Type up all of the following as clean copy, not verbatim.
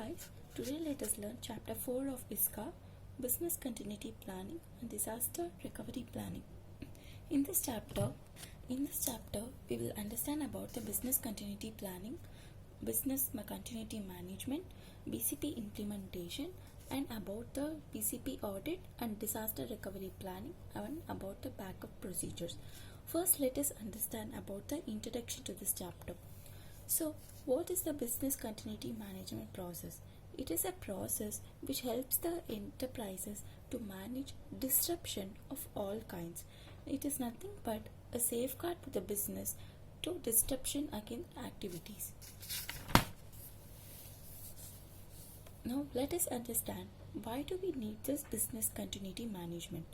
guys, today let us learn chapter 4 of Isca, Business Continuity Planning and Disaster Recovery Planning. In this chapter, we will understand about the business continuity planning, business continuity management, BCP implementation, and about the BCP audit and disaster recovery planning, and about the backup procedures. First, let us understand about the introduction to this chapter. So, what is the business continuity management process? It is a process which helps the enterprises to manage disruption of all kinds. It is nothing but a safeguard to the business to disruption against activities. Now, let us understand why do we need this business continuity management.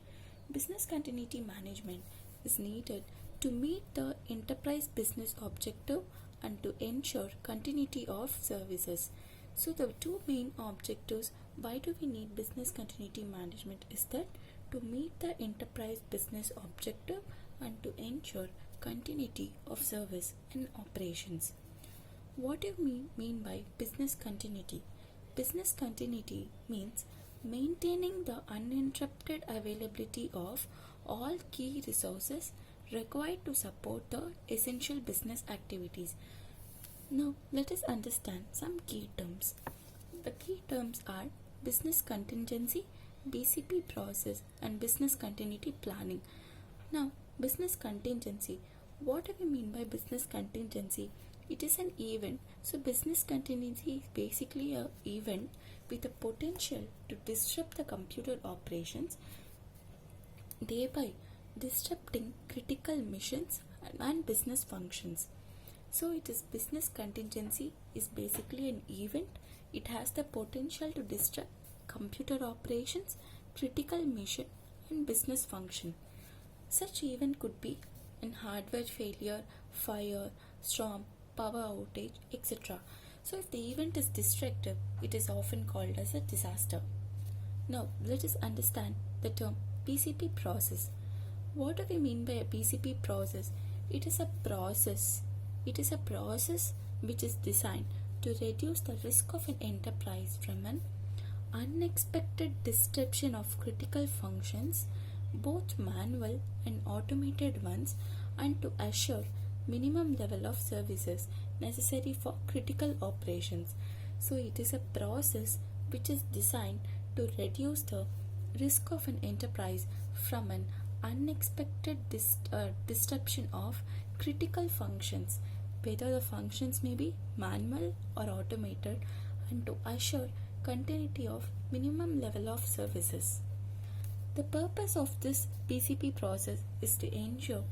Business continuity management is needed to meet the enterprise business objective and to ensure continuity of services. So the two main objectives why do we need business continuity management is that to meet the enterprise business objective and to ensure continuity of service and operations. What do you mean by business continuity? Business continuity means maintaining the uninterrupted availability of all key resources required to support the essential business activities. Now, let us understand some key terms. The key terms are business contingency, BCP process, and business continuity planning. Now, business contingency. What do we mean by business contingency? It is an event. So, business contingency is basically an event with the potential to disrupt the computer operations, thereby disrupting critical missions and business functions. So it is business contingency is basically an event. It has the potential to disrupt computer operations, critical mission and business function. Such event could be an hardware failure, fire, storm, power outage, etc. So if the event is destructive, it is often called as a disaster. Now let us understand the term BCP process. What do we mean by a BCP process? It is a process which is designed to reduce the risk of an enterprise from an unexpected disruption of critical functions, both manual and automated ones, and to assure minimum level of services necessary for critical operations. So it is a process which is designed to reduce the risk of an enterprise from an unexpected disruption of critical functions, whether the functions may be manual or automated, and to assure continuity of minimum level of services. The purpose of this BCP process is to ensure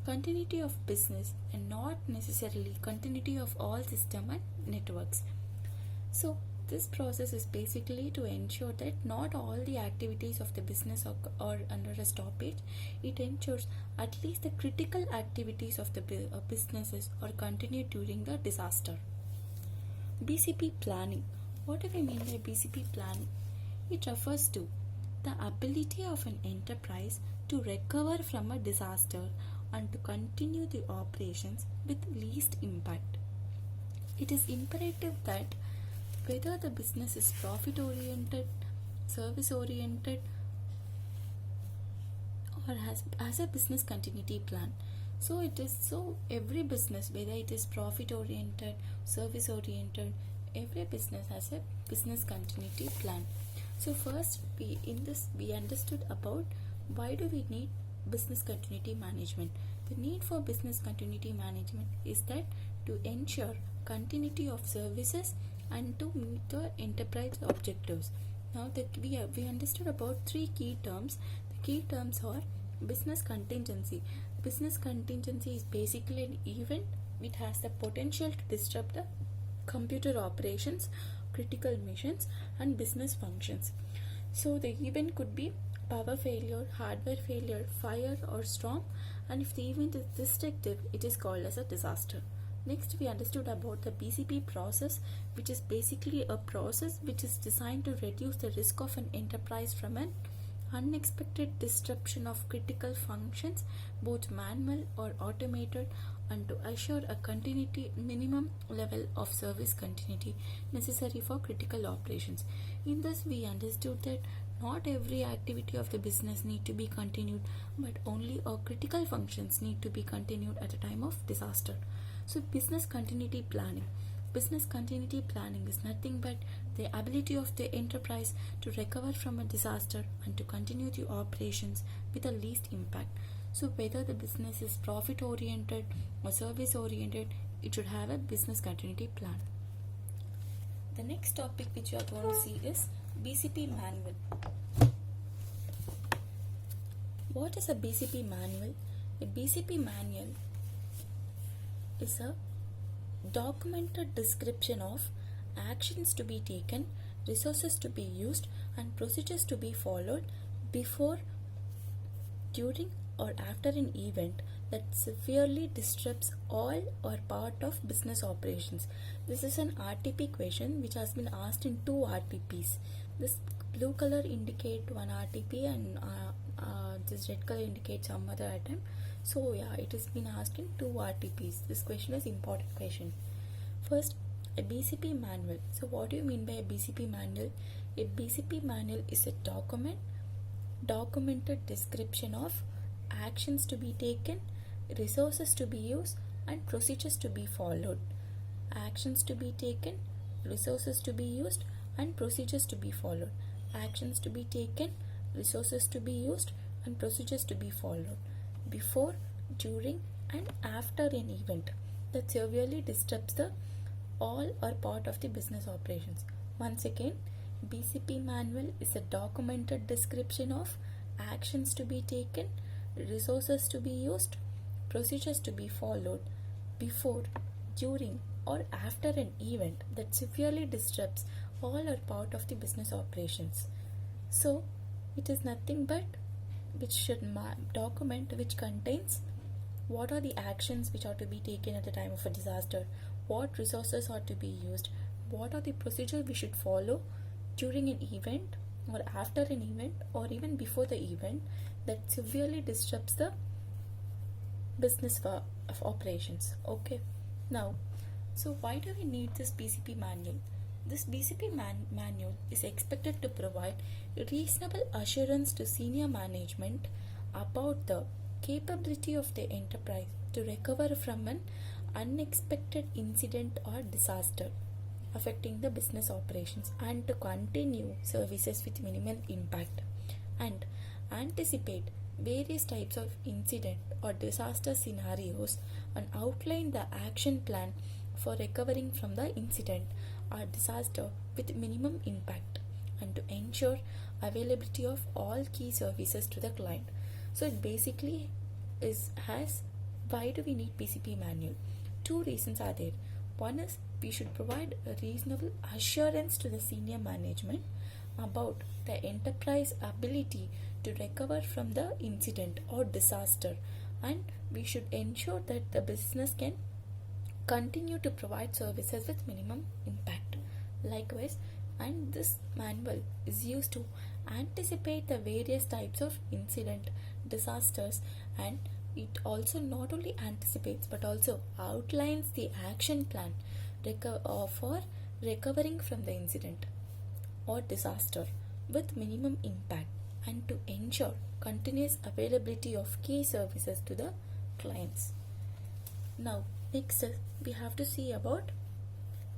continuity of business and not necessarily continuity of all system and networks. So this process is basically to ensure that not all the activities of the business are under a stoppage. It ensures at least the critical activities of the businesses are continued during the disaster. BCP planning. What do we mean by BCP planning? It refers to the ability of an enterprise to recover from a disaster and to continue the operations with least impact. It is imperative that whether the business is profit oriented, service oriented, or has a business continuity plan. So every business, whether it is profit oriented, service oriented, every business has a business continuity plan. So first we understood about why do we need business continuity management. The need for business continuity management is that to ensure continuity of services and to meet the enterprise objectives. Now we understood about three key terms. The key terms are business contingency. Business contingency is basically an event which has the potential to disrupt the computer operations, critical missions and business functions. So the event could be power failure, hardware failure, fire or storm, and if the event is destructive, it is called as a disaster. Next, we understood about the BCP process, which is basically a process which is designed to reduce the risk of an enterprise from an unexpected disruption of critical functions, both manual or automated, and to assure a continuity minimum level of service continuity necessary for critical operations. In this, we understood that not every activity of the business need to be continued, but only our critical functions need to be continued at a time of disaster. So, business continuity planning. Business continuity planning is nothing but the ability of the enterprise to recover from a disaster and to continue the operations with the least impact. So, whether the business is profit oriented or service oriented, it should have a business continuity plan. The next topic which you are going to see is BCP manual. What is a BCP manual? A BCP manual is a documented description of actions to be taken, resources to be used, and procedures to be followed before, during, or after an event that severely disrupts all or part of business operations. This is an RTP question which has been asked in 2 RTPs. This blue color indicate one RTP and this red color indicates some other item. So yeah, it has been asked in 2 RTPs. This question is important question. First, a BCP manual. So what do you mean by a BCP manual? A BCP manual is a documented description of actions to be taken, resources to be used, and procedures to be followed. Actions to be taken, resources to be used, and procedures to be followed. Actions to be taken, resources to be used, and procedures to be followed before, during, and after an event that severely disrupts the all or part of the business operations. Once again, BCP manual is a documented description of actions to be taken, resources to be used, procedures to be followed before, during, or after an event that severely disrupts all or part of the business operations. So, it is nothing but which should document which contains what are the actions which are to be taken at the time of a disaster, what resources are to be used, what are the procedures we should follow during an event or after an event or even before the event that severely disrupts the business of operations. Okay, now, so why do we need this BCP manual? This BCP manual is expected to provide reasonable assurance to senior management about the capability of the enterprise to recover from an unexpected incident or disaster affecting the business operations and to continue services with minimal impact, and anticipate various types of incident or disaster scenarios and outline the action plan for recovering from the incident or disaster with minimum impact, and to ensure availability of all key services to the client. So it basically has why do we need BCP manual? 2 reasons are there. One is we should provide a reasonable assurance to the senior management about the enterprise ability to recover from the incident or disaster, and we should ensure that the business can continue to provide services with minimum impact. Likewise, and this manual is used to anticipate the various types of incident, disasters, and it also not only anticipates but also outlines the action plan for recovering from the incident or disaster with minimum impact and to ensure continuous availability of key services to the clients. Now, next we have to see about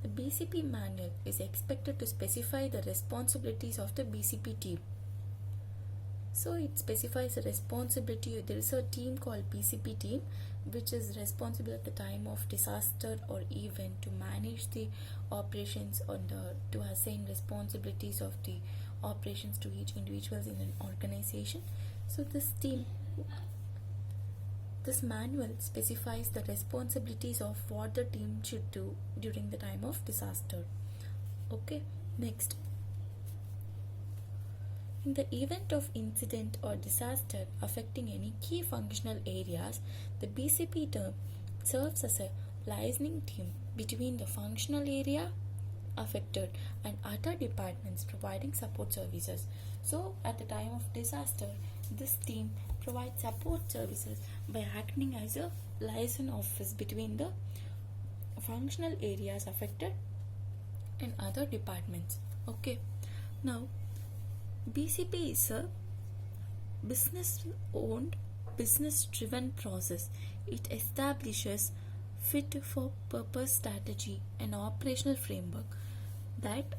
the BCP manual is expected to specify the responsibilities of the BCP team. So it specifies a responsibility. There is a team called BCP team which is responsible at the time of disaster or event to manage the operations to assign responsibilities of the operations to each individuals in an organization. So this manual specifies the responsibilities of what the team should do during the time of disaster. Okay, next. In the event of incident or disaster affecting any key functional areas, the BCP term serves as a liaising team between the functional area, affected and other departments providing support services. So at the time of disaster, this team provides support services by acting as a liaison office between the functional areas affected and other departments. Okay, now BCP is a business owned, business driven process. It establishes fit for purpose strategy and operational framework that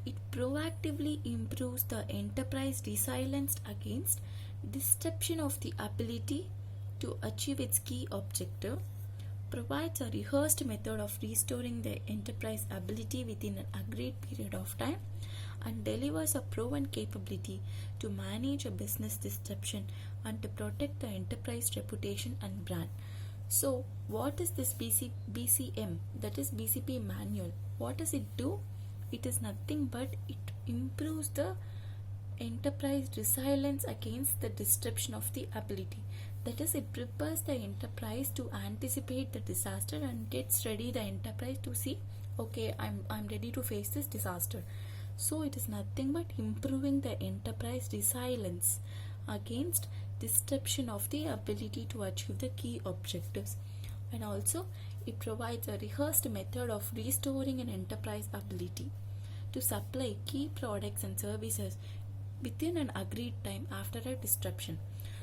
it proactively improves the enterprise resilience against disruption of the ability to achieve its key objective, provides a rehearsed method of restoring the enterprise ability within an agreed period of time, and delivers a proven capability to manage a business disruption and to protect the enterprise reputation and brand. So, what is this BCM? That is BCP manual. What does it do? It is nothing but it improves the enterprise resilience against the disruption of the ability. That is, it prepares the enterprise to anticipate the disaster and gets ready the enterprise to see, okay, I'm ready to face this disaster. So it is nothing but improving the enterprise resilience against disruption of the ability to achieve the key objectives. And also it provides a rehearsed method of restoring an enterprise ability to supply key products and services within an agreed time after a disruption.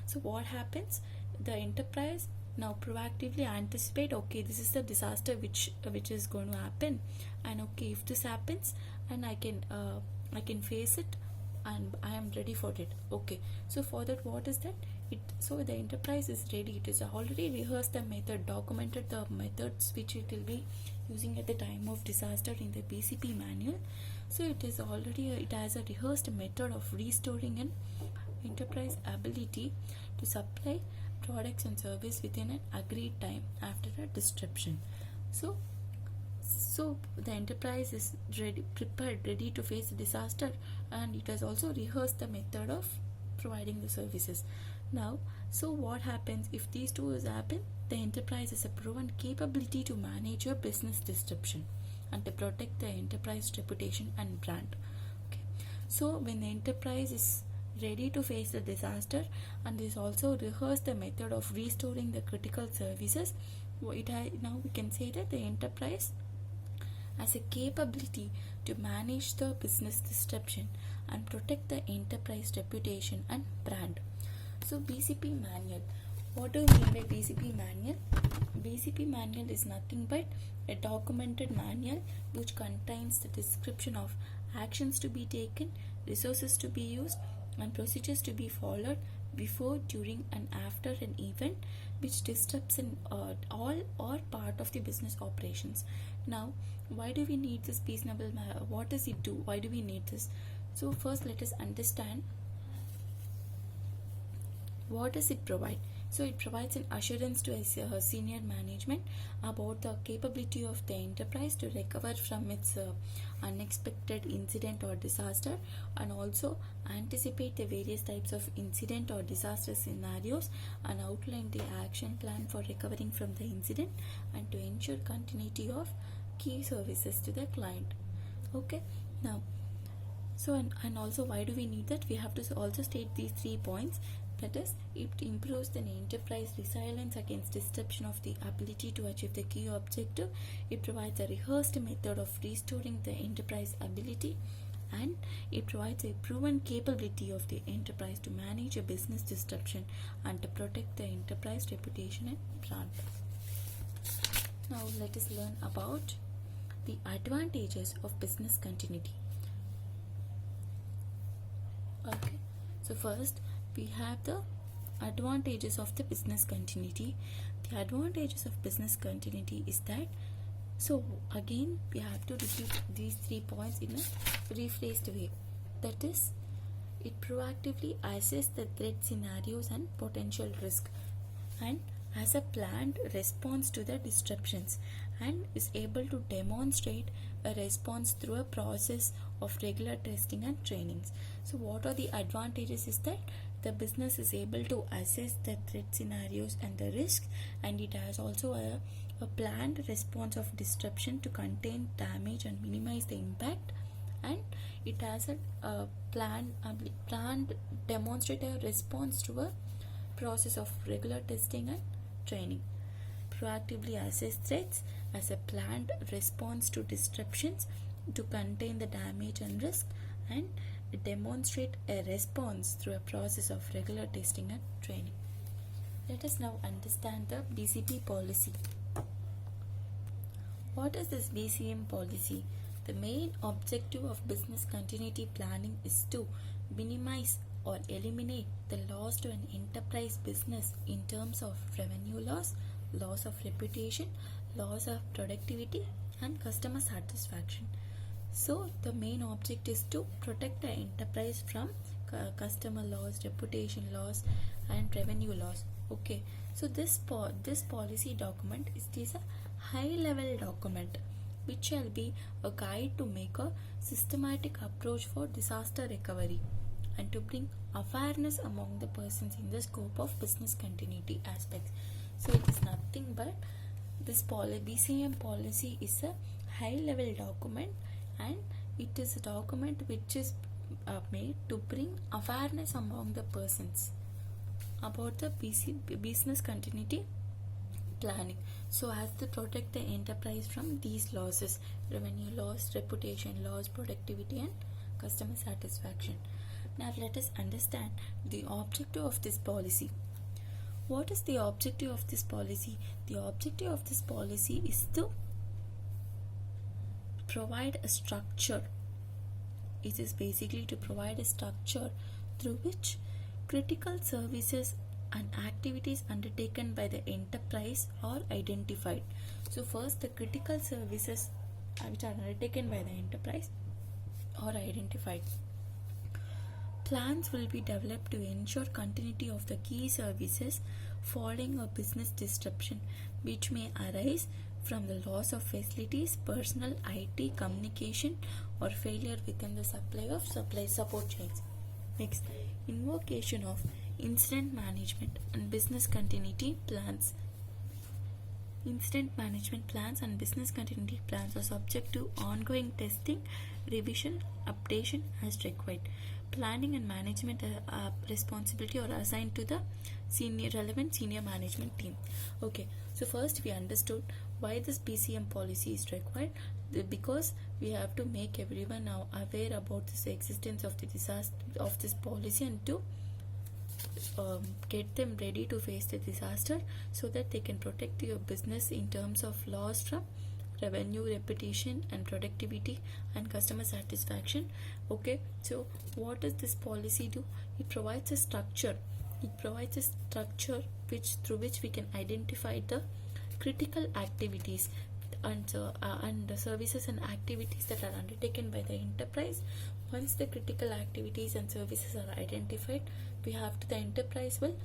So what happens? The enterprise now proactively anticipate, okay, this is the disaster which is going to happen, and okay, if this happens, and I can face it, and I am ready for it. Okay, so for that, what is that? So the enterprise is ready. It is already rehearsed the method, documented the methods which it will be using at the time of disaster in the BCP manual. So it is already it has a rehearsed method of restoring an enterprise ability to supply products and service within an agreed time after a disruption. So the enterprise is prepared, ready to face a disaster, and it has also rehearsed the method of providing the services. Now, so what happens if these two happen? The enterprise has a proven capability to manage a business disruption and to protect the enterprise reputation and brand. Okay. So when the enterprise is ready to face the disaster and is also rehearsed the method of restoring the critical services, now we can say that the enterprise has a capability to manage the business disruption and protect the enterprise reputation and brand. So BCP manual. What do you mean by BCP manual? BCP manual is nothing but a documented manual which contains the description of actions to be taken, resources to be used, and procedures to be followed before, during, and after an event which disrupts all or part of the business operations. Now, why do we need this reasonable? What does it do? Why do we need this? So first, let us understand what does it provide. So it provides an assurance to a senior management about the capability of the enterprise to recover from its unexpected incident or disaster, and also anticipate the various types of incident or disaster scenarios and outline the action plan for recovering from the incident, and to ensure continuity of key services to the client. Okay, now and also why do we need that? We have to also state these 3 points. That is, it improves the enterprise resilience against disruption of the ability to achieve the key objective. It provides a rehearsed method of restoring the enterprise ability, and it provides a proven capability of the enterprise to manage a business disruption and to protect the enterprise reputation and brand. Now let us learn about the advantages of business continuity. Okay, so first we have the advantages of the business continuity. The advantages of business continuity is that, so again we have to repeat these 3 points in a rephrased way. That is, it proactively assesses the threat scenarios and potential risk, and has a planned response to the disruptions, and is able to demonstrate a response through a process of regular testing and trainings. So what are the advantages is that The business is able to assess the threat scenarios and the risks, and it has also a planned response of disruption to contain damage and minimize the impact, and it has a planned demonstrative response to a process of regular testing and training. Proactively assess threats as a planned response to disruptions to contain the damage and risk, and demonstrate a response through a process of regular testing and training. Let us now understand the BCP policy. What is this BCM policy? The main objective of business continuity planning is to minimize or eliminate the loss to an enterprise business in terms of revenue loss, loss of reputation, loss of productivity, and customer satisfaction. So the main object is to protect the enterprise from customer loss, reputation loss, and revenue loss. Okay, so this policy document is a high level document which shall be a guide to make a systematic approach for disaster recovery and to bring awareness among the persons in the scope of business continuity aspects. So it is nothing but this BCM policy is a high level document, and it is a document which is made to bring awareness among the persons about the business continuity planning, so as to protect the enterprise from these losses: revenue loss, reputation loss, productivity, and customer satisfaction. Now let us understand the objective of this policy. What is the objective of this policy? The objective of this policy is to provide a structure. It is basically to provide a structure through which critical services and activities undertaken by the enterprise are identified. So first, the critical services which are undertaken by the enterprise are identified. Plans will be developed to ensure continuity of the key services following a business disruption which may arise from the loss of facilities, personnel, IT, communication, or failure within the supply support chains. Next, invocation of incident management and business continuity plans. Incident management plans and business continuity plans are subject to ongoing testing, revision, updation as required. Planning and management responsibility are assigned to the relevant senior management team. Okay, so first we understood why this BCM policy is required, because we have to make everyone now aware about this existence of the disaster of this policy, and to get them ready to face the disaster so that they can protect your business in terms of loss from revenue, reputation, and productivity and customer satisfaction. Okay, so what does this policy do? It provides a structure. Which through which we can identify the critical activities and the services and activities that are undertaken by the enterprise. Once the critical activities and services are identified, the enterprise will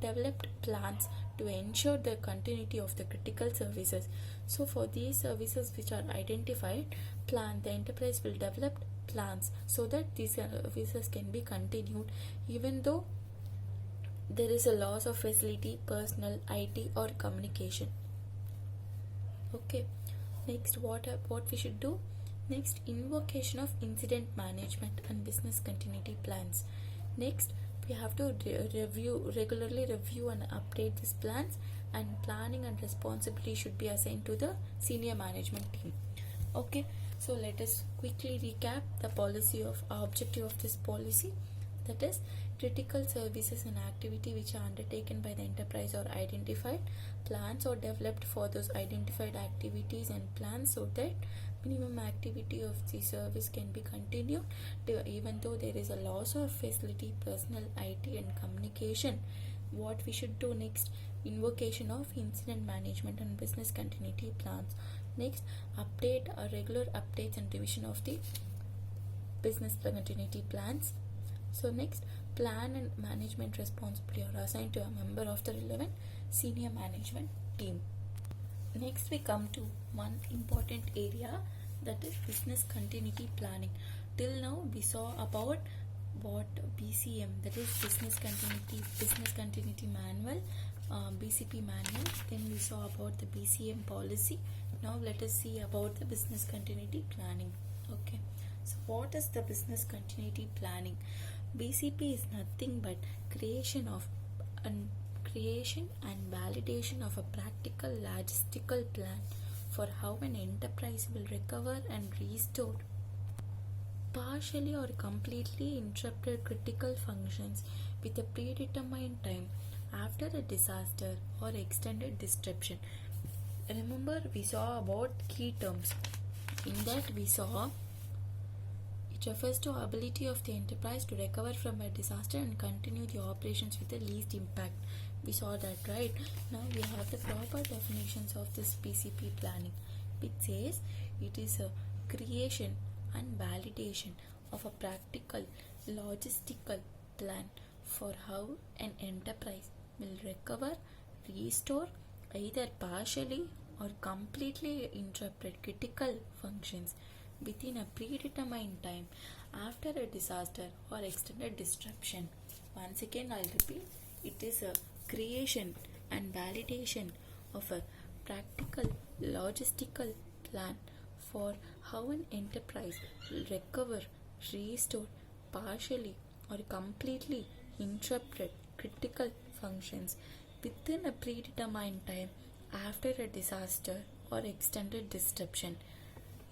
develop plans to ensure the continuity of the critical services. So for these services which are identified, the enterprise will develop plans so that these services can be continued even though there is a loss of facility, personnel, IT, or communication. Okay, next what we should do? Next, invocation of incident management and business continuity plans. Next, we have to regularly review and update these plans, and planning and responsibility should be assigned to the senior management team. Okay, so let us quickly recap the policy of objective of this policy. That is, critical services and activity which are undertaken by the enterprise are identified. Plans are developed for those identified activities and plans so that minimum activity of the service can be continued even though there is a loss of facility, personnel, IT, and communication. What we should do next? Invocation of incident management and business continuity plans. Next, regular updates and revision of the business continuity plans. So next, plan and management responsibility are assigned to a member of the relevant senior management team. Next, we come to one important area, that is business continuity planning. Till now we saw about what BCM, that is business continuity manual, BCP manual. Then we saw about the BCM policy. Now let us see about the business continuity planning. Okay, so what is the business continuity planning? BCP is nothing but creation and validation of a practical logistical plan for how an enterprise will recover and restore partially or completely interrupted critical functions with a predetermined time after a disaster or extended disruption. Remember, we saw about key terms. In that we saw it refers to ability of the enterprise to recover from a disaster and continue the operations with the least impact. We saw that, right? Now we have the proper definitions of this BCP planning, which says it is a creation and validation of a practical logistical plan for how an enterprise will recover, restore either partially or completely interrupted critical functions within a predetermined time after a disaster or extended disruption. Once again, I'll repeat, it is a creation and validation of a practical logistical plan for how an enterprise will recover, restore partially or completely interrupted critical functions within a predetermined time after a disaster or extended disruption.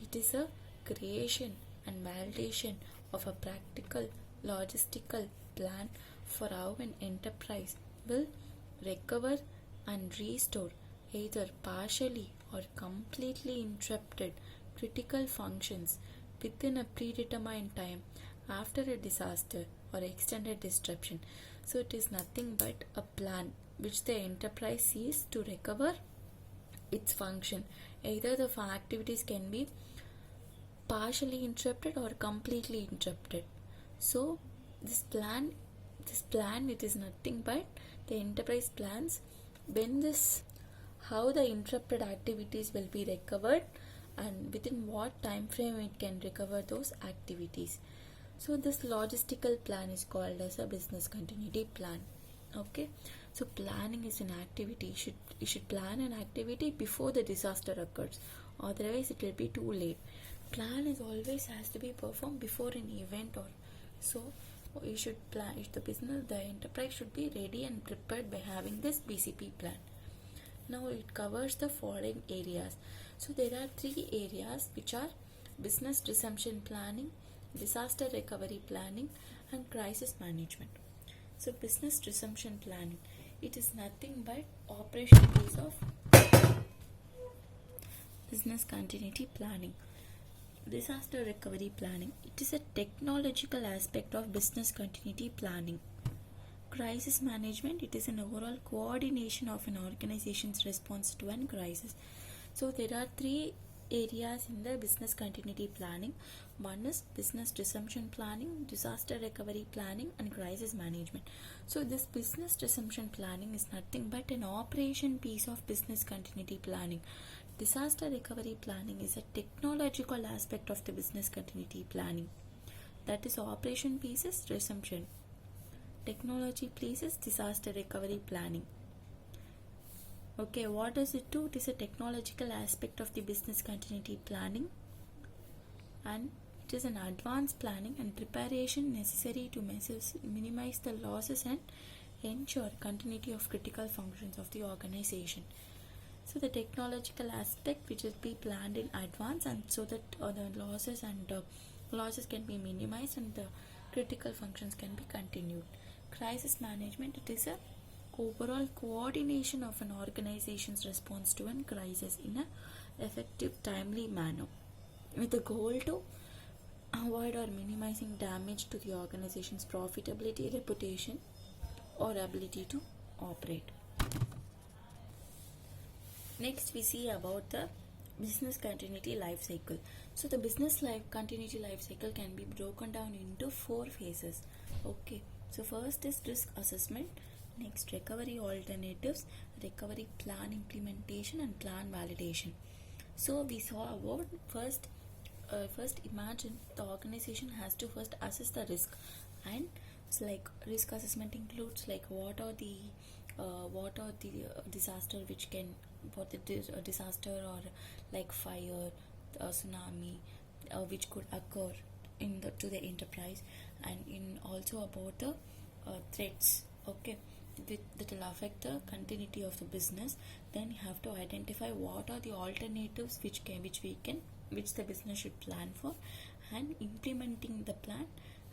It is a creation and validation of a practical logistical plan for how an enterprise will recover and restore either partially or completely interrupted critical functions within a predetermined time after a disaster or extended disruption. So it is nothing but a plan which the enterprise sees to recover its function. Either the activities can be partially interrupted or completely interrupted. So this plan it is nothing but the enterprise plans when this how the interrupted activities will be recovered and within what time frame it can recover those activities. So this logistical plan is called as a business continuity plan. Okay, so planning is an activity. You should plan an activity before the disaster occurs, otherwise it will be too late. Plan is always has to be performed before an event, or so you should plan. The enterprise should be ready and prepared by having this BCP plan. Now it covers the following areas. So there are 3 areas which are business resumption planning, disaster recovery planning, and crisis management. So business resumption planning, it is nothing but operation piece of business continuity planning. Disaster recovery planning, it is a technological aspect of business continuity planning. Crisis management, it is an overall coordination of an organization's response to a crisis. So there are 3 areas in the business continuity planning. One is business resumption planning, disaster recovery planning, and crisis management. So this business resumption planning is nothing but an operation piece of business continuity planning. Disaster recovery planning is a technological aspect of the business continuity planning. That is operation piece is resumption. Technology piece is disaster recovery planning. Okay, what does it do? It is a technological aspect of the business continuity planning, and it is an advanced planning and preparation necessary to minimize the losses and ensure continuity of critical functions of the organization. So the technological aspect which will be planned in advance, and so that the losses can be minimized and the critical functions can be continued. Crisis management, it is a overall coordination of an organization's response to a crisis in an effective, timely manner with the goal to avoid or minimizing damage to the organization's profitability, reputation, or ability to operate. Next, we see about the business continuity life cycle. So the business continuity life cycle can be broken down into 4 phases. Okay, so first is risk assessment, next recovery alternatives, recovery plan implementation, and plan validation. So we saw about first first imagine the organization has to first assess the risk, and it's like risk assessment includes like what are the disaster which can, what the disaster or like fire, tsunami, which could occur in the to the enterprise, and in also about the threats, okay, that will affect the continuity of the business. Then you have to identify what are the alternatives which the business should plan for, and implementing the plan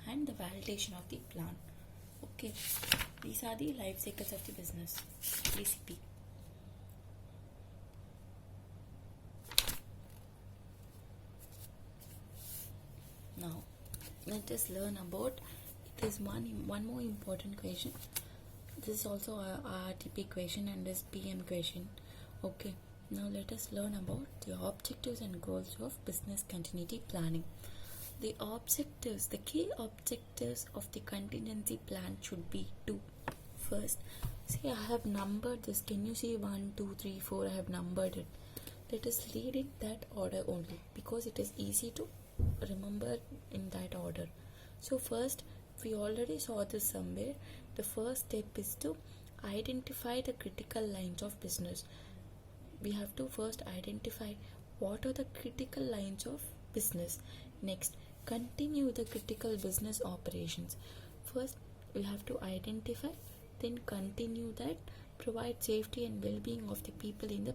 and the validation of the plan. Okay, these are the life cycles of the business, BCP. Now let us learn about, there's one more important question. This is also a RTP question and this PM question. Okay, now let us learn about the objectives and goals of business continuity planning. The key objectives of the contingency plan should be two. First, see, I have numbered this. Can you see 1, 2, 3, 4? I have numbered it. Let us read in that order only, because it is easy to remember in that order. So first, we already saw this somewhere. The first step is to identify the critical lines of business. We have to first identify what are the critical lines of business. Next, continue the critical business operations. First, we have to identify, then continue that, provide safety and well-being of the people in the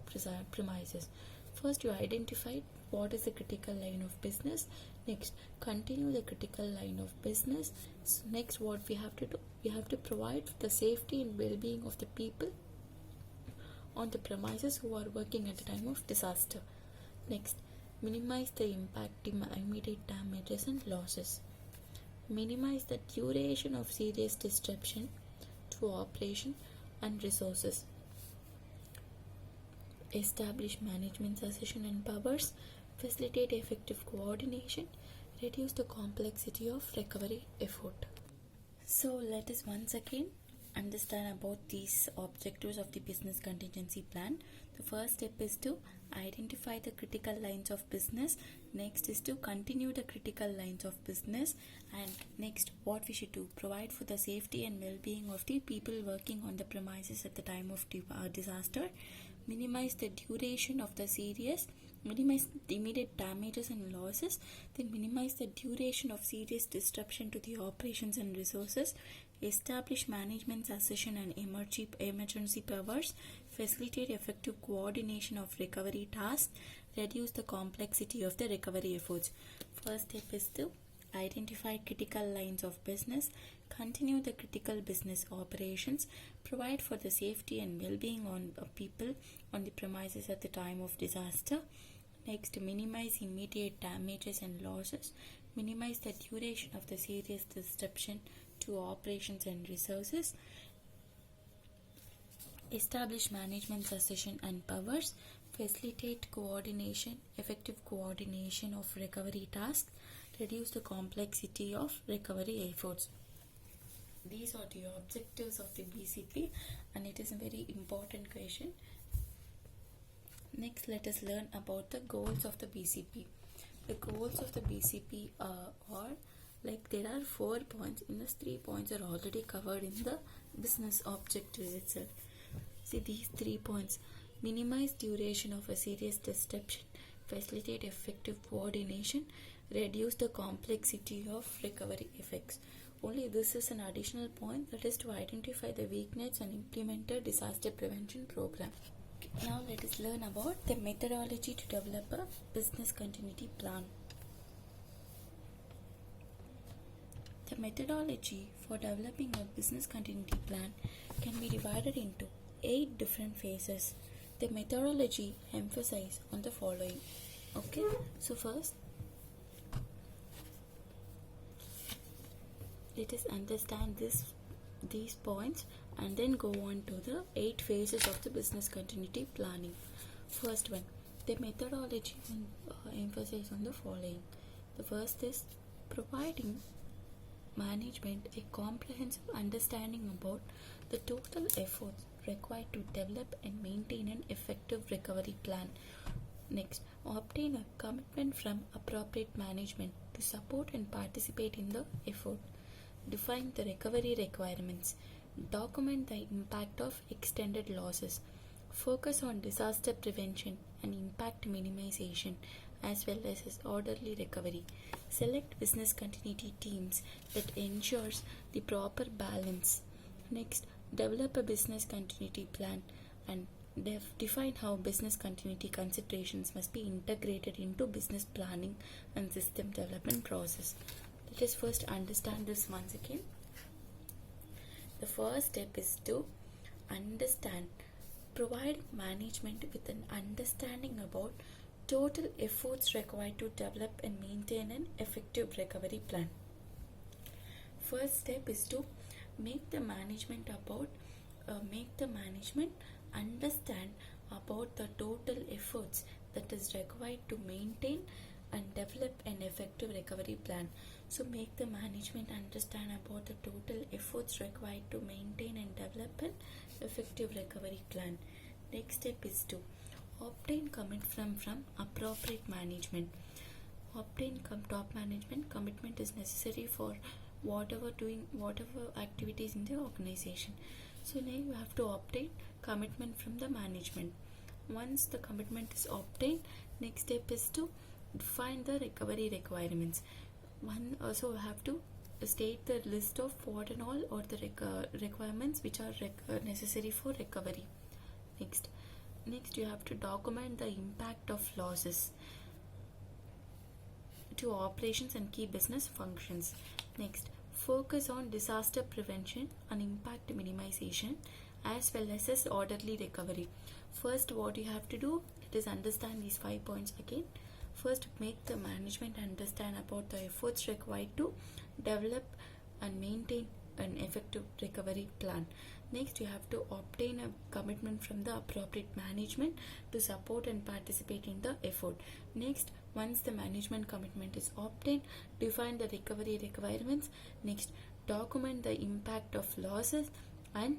premises. First, you identify what is the critical line of business. Next, continue the critical line of business. So next, what we have to do, we have to provide the safety and well-being of the people on the premises who are working at the time of disaster. Next, minimize the impact, immediate damages and losses. Minimize the duration of serious disruption to operation and resources. Establish management succession and powers. Facilitate effective coordination. Reduce the complexity of recovery effort. So let us once again understand about these objectives of the business contingency plan. The first step is to identify the critical lines of business. Next is to continue the critical lines of business. And next, what we should do, provide for the safety and well-being of the people working on the premises at the time of disaster. Minimize the duration of the minimize the immediate damages and losses. Then minimize the duration of serious disruption to the operations and resources. Establish management succession and emergency powers. Facilitate effective coordination of recovery tasks. Reduce the complexity of the recovery efforts. First step is to identify critical lines of business, continue the critical business operations, provide for the safety and well-being of people on the premises at the time of disaster. Next, minimize immediate damages and losses, minimize the duration of the serious disruption to operations and resources. Establish management succession and powers, facilitate effective coordination of recovery tasks, reduce the complexity of recovery efforts. These are the objectives of the BCP, and it is a very important question. Next, let us learn about the goals of the BCP. The goals of the BCP are like there are 4 points. In this, 3 points are already covered in the business objectives itself. See these 3 points: minimize duration of a serious disruption, facilitate effective coordination, reduce the complexity of recovery effects. Only this is an additional point, that is to identify the weakness and implement a disaster prevention program. Now let us learn about the methodology to develop a business continuity plan. The methodology for developing a business continuity plan can be divided into 8 different phases. The methodology emphasizes on the following. Okay, so first, let us understand these points and then go on to the 8 phases of the business continuity planning. First one, the methodology emphasizes on the following. The first is providing management a comprehensive understanding about the total efforts required to develop and maintain an effective recovery plan. Next, Obtain a commitment from appropriate management to support and participate in the effort. Define the recovery requirements. Document the impact of extended losses. Focus on disaster prevention and impact minimization as well as orderly recovery. Select business continuity teams that ensures the proper balance. Next, develop a business continuity plan and define how business continuity considerations must be integrated into business planning and system development process. Let us first understand this once again. The first step is to understand, provide management with an understanding about total efforts required to develop and maintain an effective recovery plan. First step is to make the management understand about the total efforts that is required to maintain and develop an effective recovery plan. So make the management understand about the total efforts required to maintain and develop an effective recovery plan. Next step is to obtain commitment from appropriate management. Obtain top management commitment is necessary for whatever activities in the organization. So now you have to obtain commitment from the management. Once the commitment is obtained, next step is to define the recovery requirements. One also have to state the list of what and all or the requirements which are necessary for recovery. Next you have to document the impact of losses to operations and key business functions. Next, focus on disaster prevention and impact minimization as well as orderly recovery. First, what you have to do is understand these 5 points again. First, make the management understand about the efforts required to develop and maintain an effective recovery plan. Next, you have to obtain a commitment from the appropriate management to support and participate in the effort. Next, once the management commitment is obtained, define the recovery requirements. Next, document the impact of losses and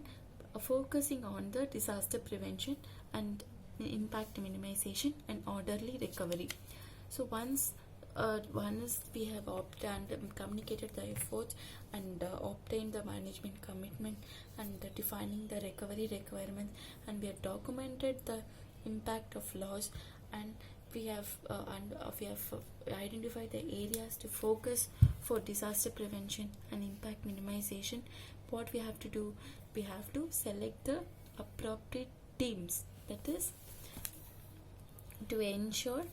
focusing on the disaster prevention and impact minimization and orderly recovery. So once we have communicated the efforts and obtained the management commitment and defining the recovery requirements, and we have documented the impact of loss, and we have identified the areas to focus for disaster prevention and impact minimization. What we have to do, we have to select the appropriate teams, that is to ensure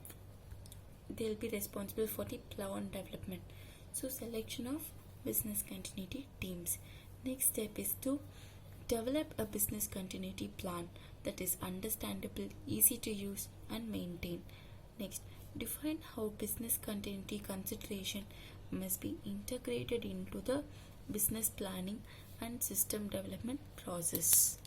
they'll be responsible for the plan development. So selection of business continuity teams. Next step is to develop a business continuity plan that is understandable, easy to use and maintain. Next, define how business continuity consideration must be integrated into the business planning and system development process.